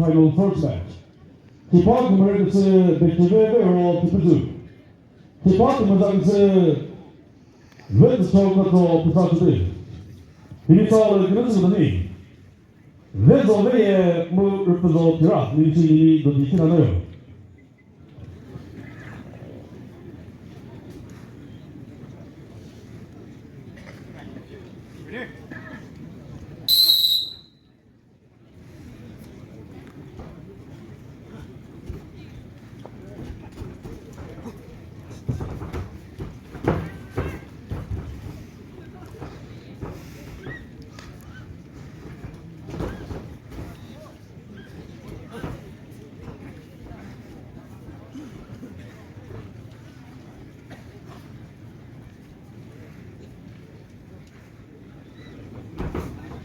title first match. Department'ı bekçede ve tutucu. Department'ı ve çoğunlukla tutucu. Bir sağlık günüzünü ve zoveye mu reprezentira militini dodikinanıyor.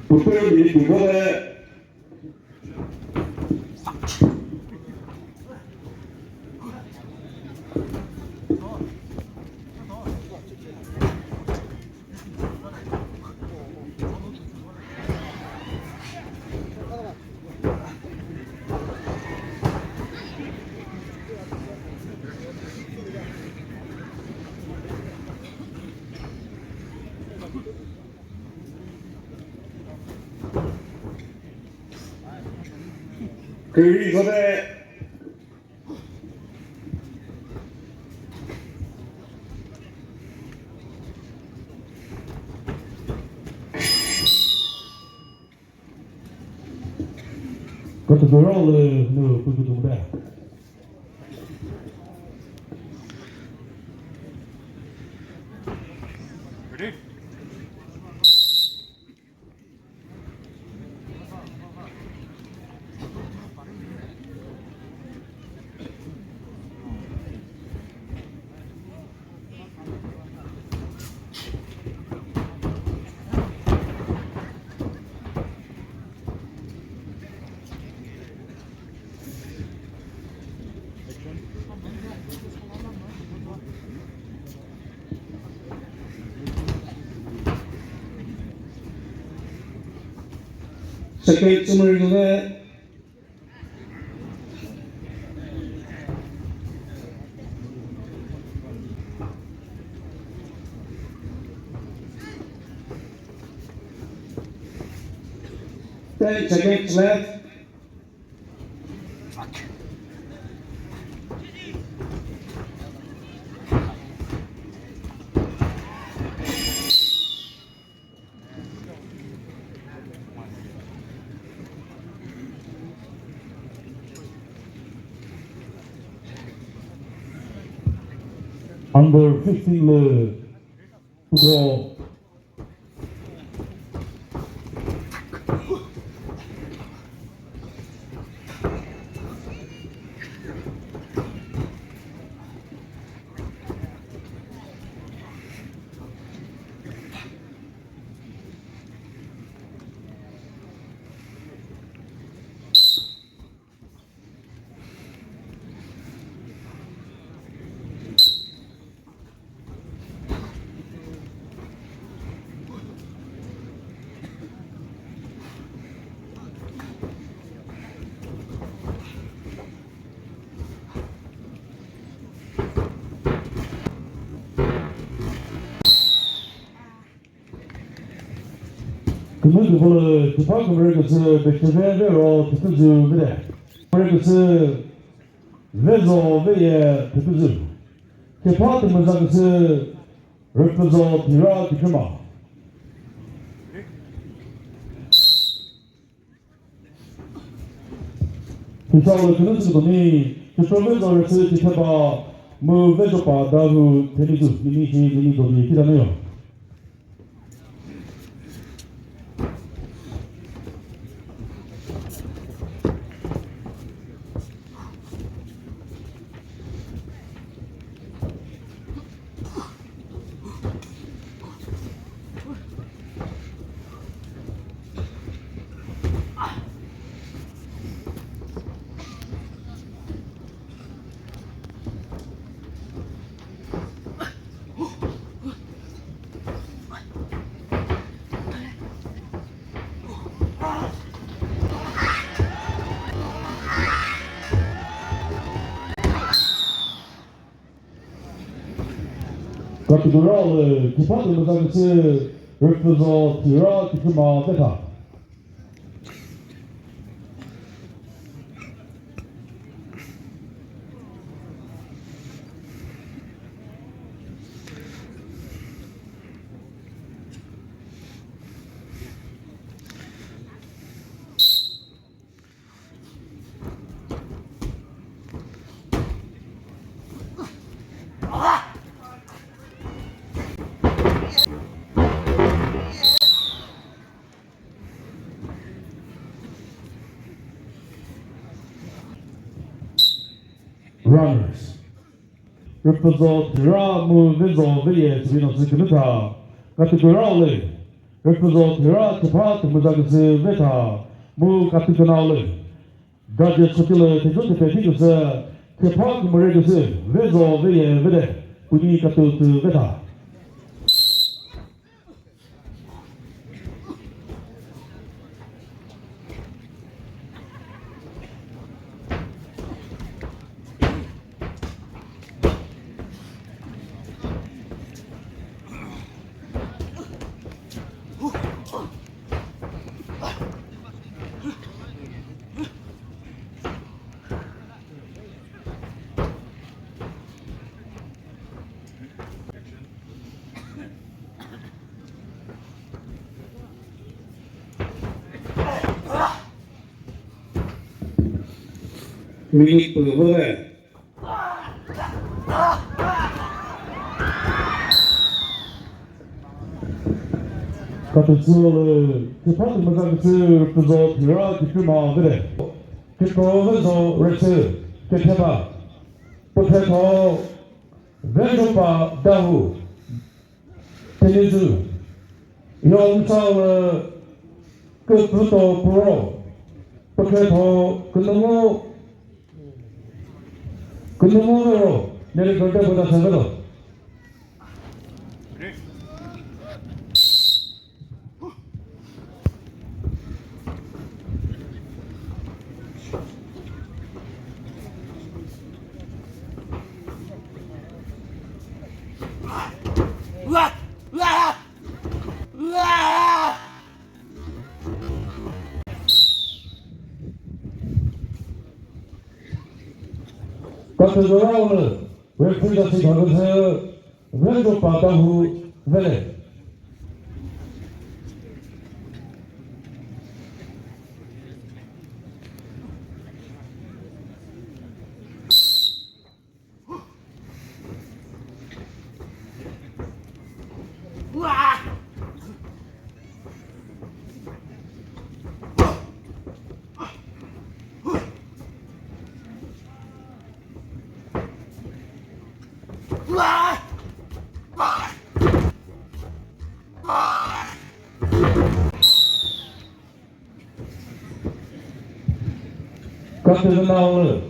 국회의원 이번에 이번에 Quanto durou no Clube do Humberto? 세계 20년에 세계 20년에 Under 15 그거 그분도 그 Department'ı bekçede ve tutucu bile. Department'ı ve zoveye tutucu. Department'ı reprezentira dikima. Kutsal günüzünü Department'ı dikima mu vejopa dahu tenizu nini dodikinanıyor. Kategoral Department Service represent Tira Tikuma Beta. Runners represent Tira Muvizo Via Svino Sikinita. Categorale represent Tira Department Service Veta Mu Categorale. Gadget Sotile Tejote Petitus Department Regus Vizo Via Vede Pudi Catu Veta. Minute Pulvere. Categorale Department Service represent Tira Tikuma Vede. Kikovizo Rex Keteba. Potato Vendopa Dahu. Tenizu. Yongchao Kuputo Pro. Potato 근무로 내일 걸 때보다 적어도 Categorale represent Governor Vendo Patahu Vele. Categorale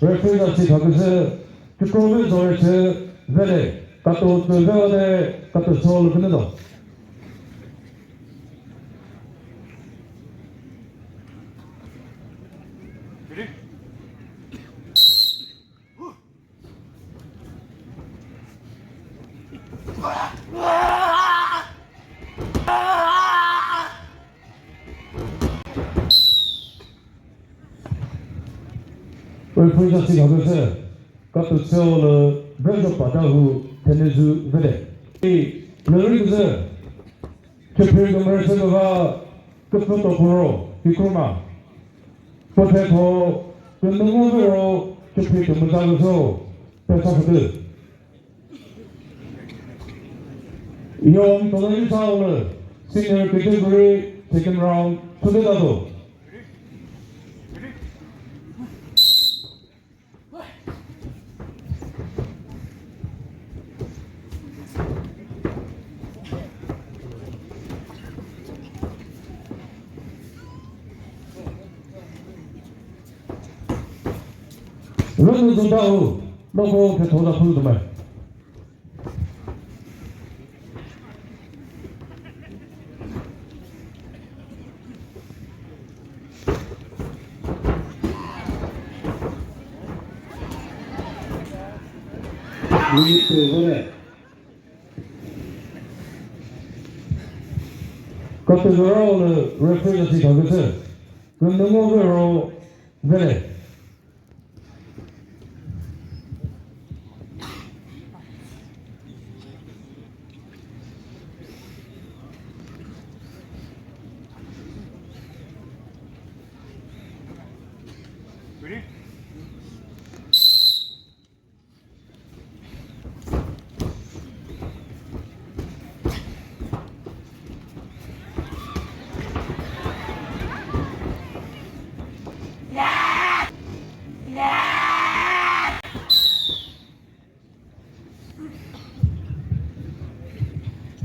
represent Governor Kikovizo Vele. Cato Vele Cato Sol Venedo. Represent Governor Cato Sol Vendo Patahu Tenizu Vele. Lorigus Chapel Mercenova Kuputo Pro Hikuma. Potato 근무로 Chapel Muzazo Pesaf드. 이용 또는 1사원을 Senior Category Second Round 초대다도 런던 돈다우 너고 배토다 풀도말 Minute Pulvere. Cathedral references 가서 그 넘어가로 그래.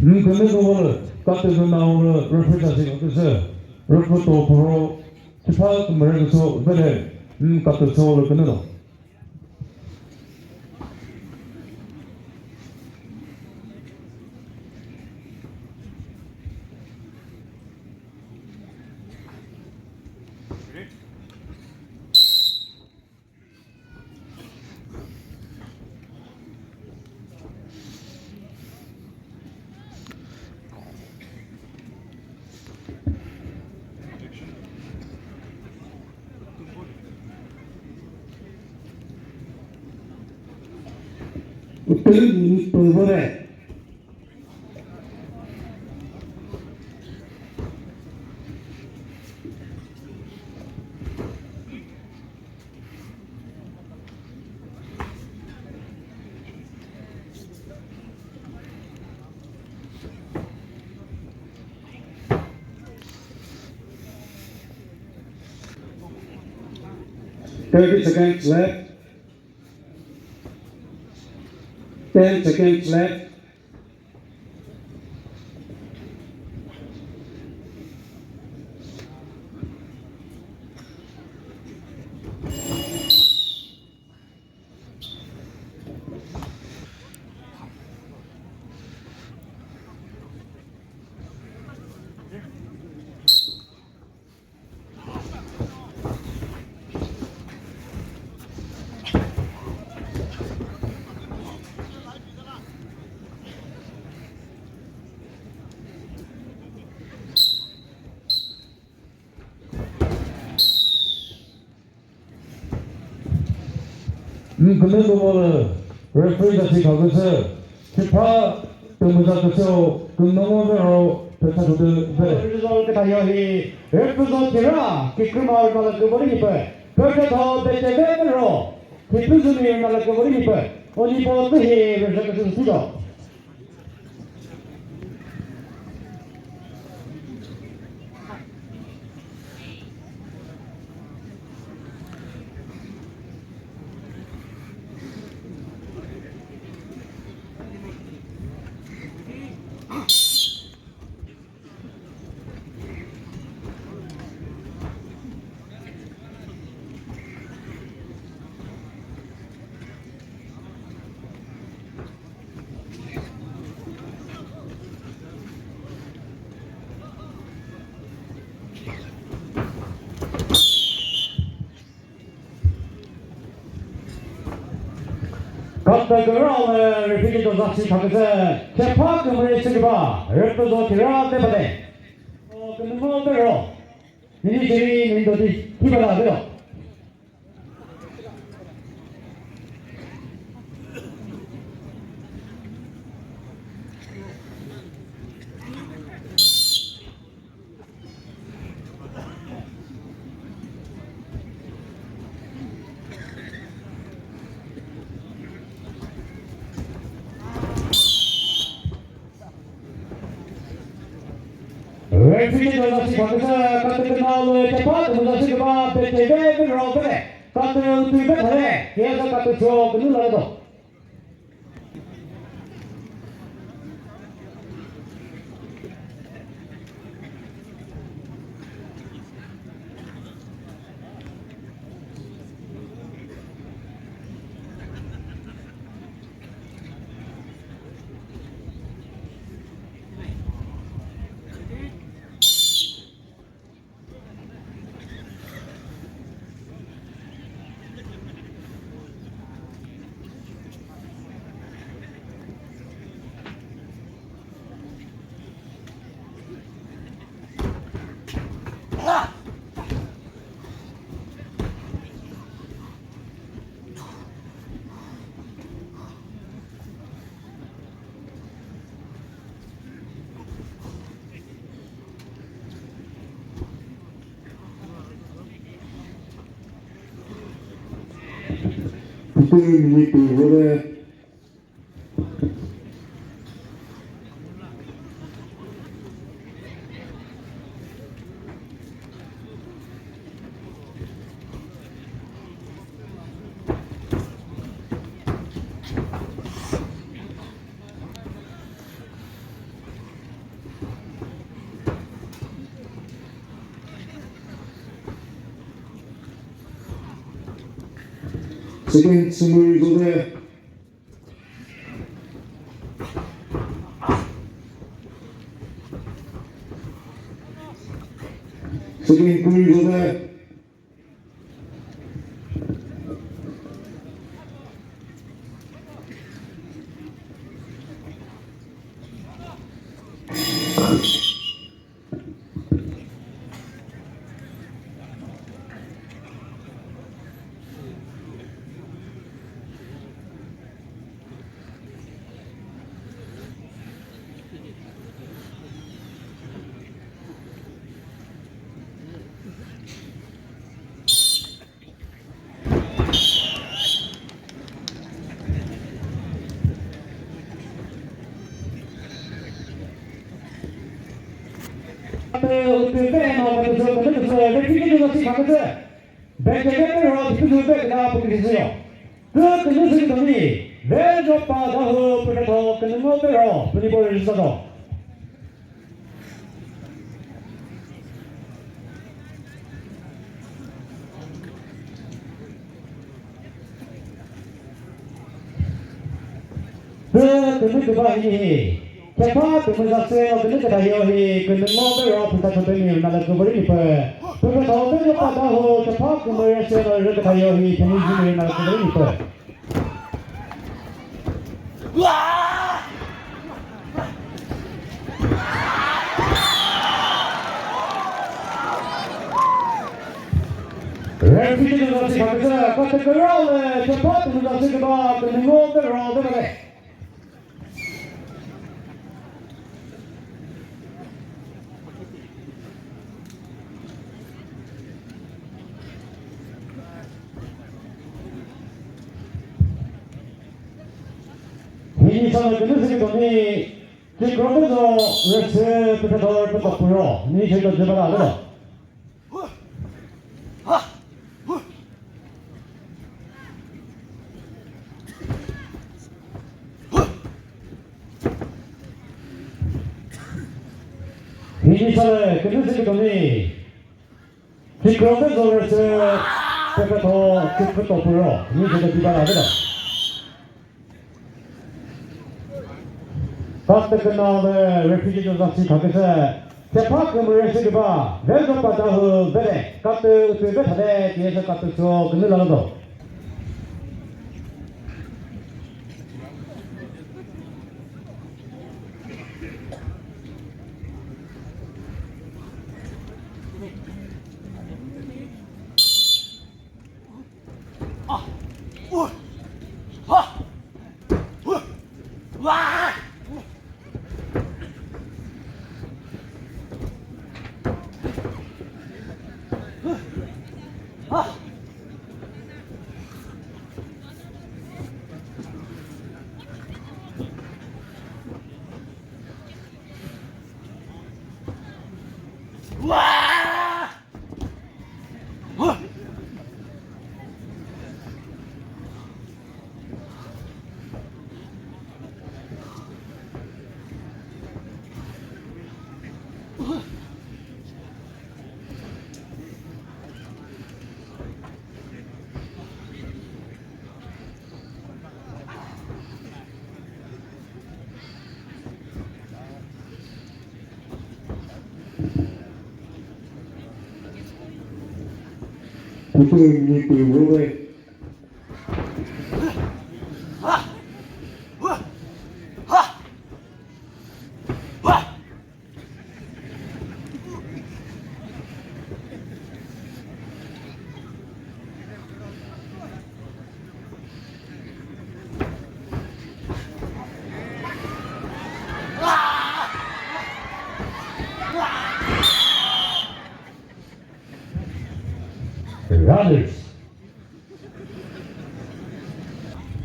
근데 그거는 카트에서 나오는 레퍼런스가 그래서 레퍼런스도 바로 스파트 말해서 그래 카트 서울을 끊어. उत्तर बरोबर आहे. Thirty seconds left. 10 seconds left. 근데 그거는 레퍼런스 가서 스파트 말해서 그 넘어가로 배차도들 그래. Result kayohi representira kikmal malakubori pe perto de tevero kipuzumi malakubori pe oni po he result sudo Cathedral repeated zaksi thakse chepak mure sigba representira tebade kunmodero nini jiri nindodi hibala dero repeated zaksi thakse cathedral chepak mure sigba beteve robere cathedral tuibe thare yesa cathedral kunulado minutes to vote. Second, 20 Second, 20 Cepat bersaksi untuk ketahui kenemu berapa kita ini nak kembali pe. Perlu tahu tu apa tahu cepat kembali saya ketahui ini nak kembali pe. Referee juga masih bekerja. Kata kerana cepat bersaksi kepada kenemu berapa tu. Ini sama dengan sekitar ni, jika kita rasa kita dah berpura, ni kita jawab ada. Ini sama dengan sekitar ni, jika kita rasa kita dah berpura, ni kita jawab ada. Fast kenal refugee juga 가게서 재판금을 쓰기봐 왼손 바다후 베레 카트 으스베 타데 뒤에서 카트서 그늘 나눠도 Kita ini boleh. Runners.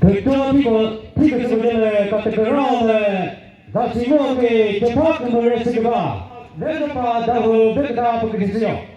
백조하고 피크스를 카테고라에 다시 모게 제파크를 쓰기가 내가 다고 내가 보게 됐어요.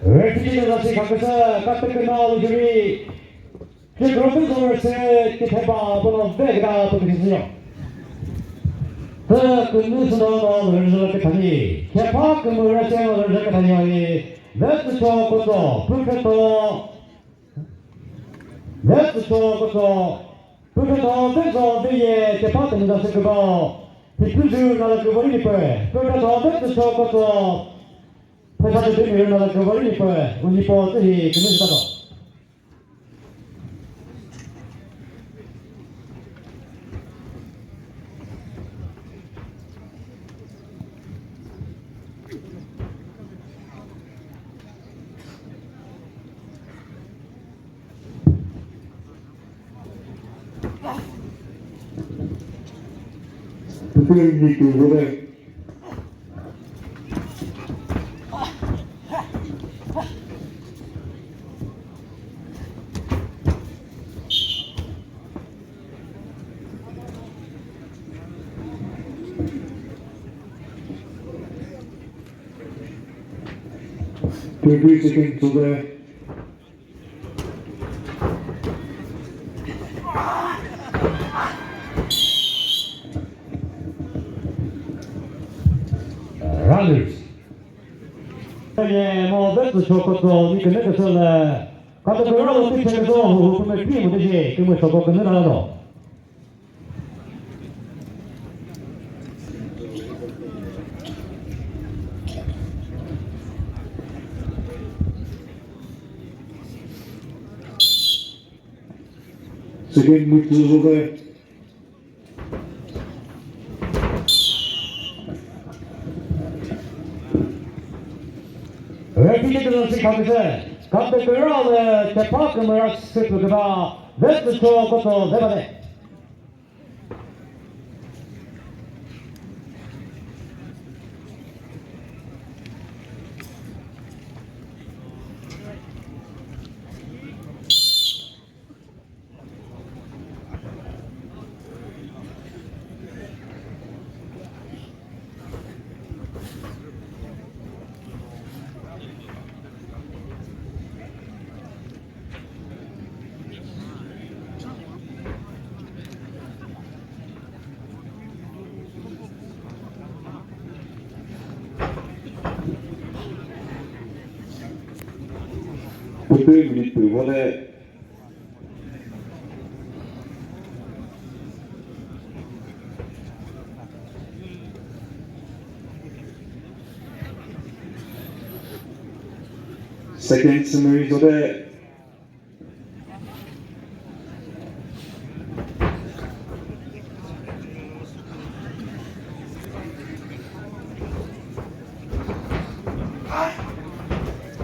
refugee 다시 각자 카테고라로 준비 그 그런 거를 해봐 보는 데가 보게 됐어요. 그 근무수도 늘어졌게 다니 개파 근무를 세워를 저렇게 다니니 레트 쪽부터 불편도 레트 쪽부터 불편도 돼서 내게 개파 때문에 그거 비필줄 나라 그 버리니 뻔 불편도 레트 쪽부터 회사들 되면 나라 그 버리니 뻔 우리 뻔히 근무수다도 부평 고대 불빛의 고대 runners. 뭐 배도 좋고 이렇게 내려서 가서 그러고 뛰면서 후품을 뛰면 되지. 그러면 저거 끝내라도. second 고대 refugee 가면서 가서 그러고 대파금을 쓰고가 배도 좋고 내가 돼. 부평 고대 second summary 고대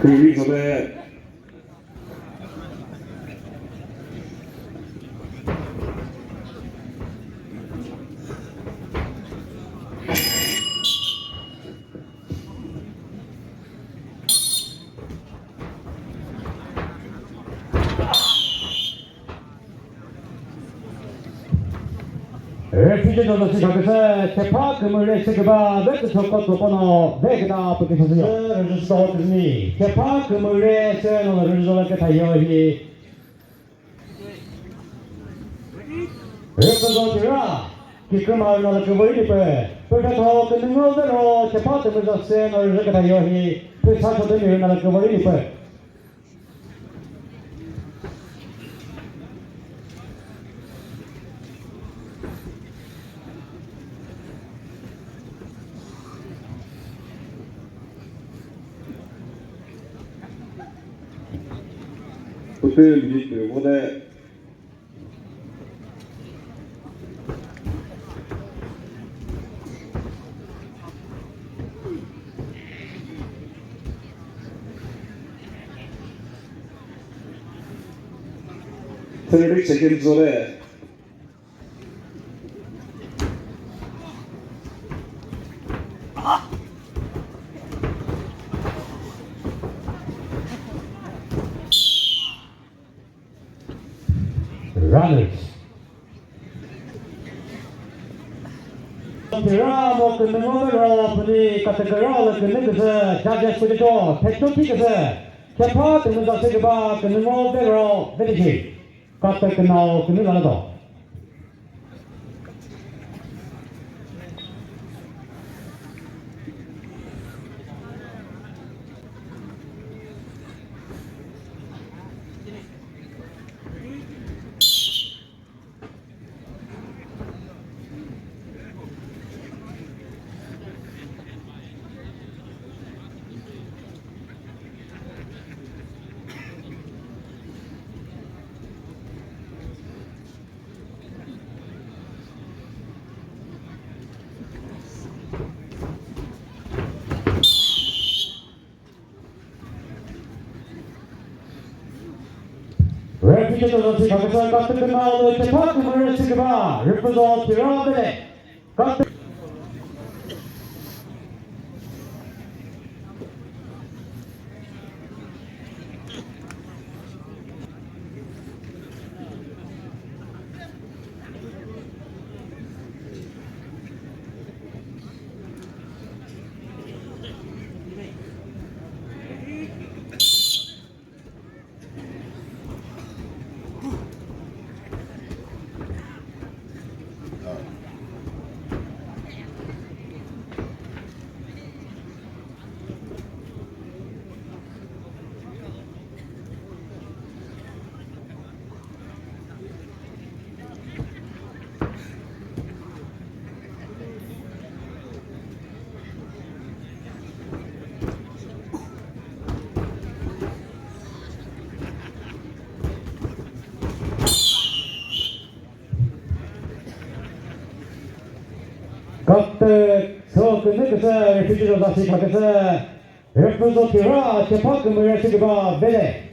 그리 고대 레피지 조사시 각에서 재파 금을 세계바 웹 적고 조건어 내게다 붙게 하세요. 그래서 어떠니 재파 금을 세노 르조라게 다이어히 그래서 제가 기끔하는 그 버리니까 그래서 그 능력대로 재파 금을 세노 르조라게 다이어히 그 사초들이 일어나는 그 버리니까 호텔 유니트 원에30 seconds 원에 runners. 드라마 끝는 거로 분이 같은 거로 끝는 것은 자제 소리도 패토틱에서 개파 듣는 거 세계바 끝는 거로 되지. 같은 끝나고 끝는 거라도. 레피지 조사시 각에서 같은 끝나고 재파 금을 세계바 웹부도 들어가네. 같은 서 끝는 것은 레피지 조사시 각에서 웹부도 들어 재파 금을 세계바 내래.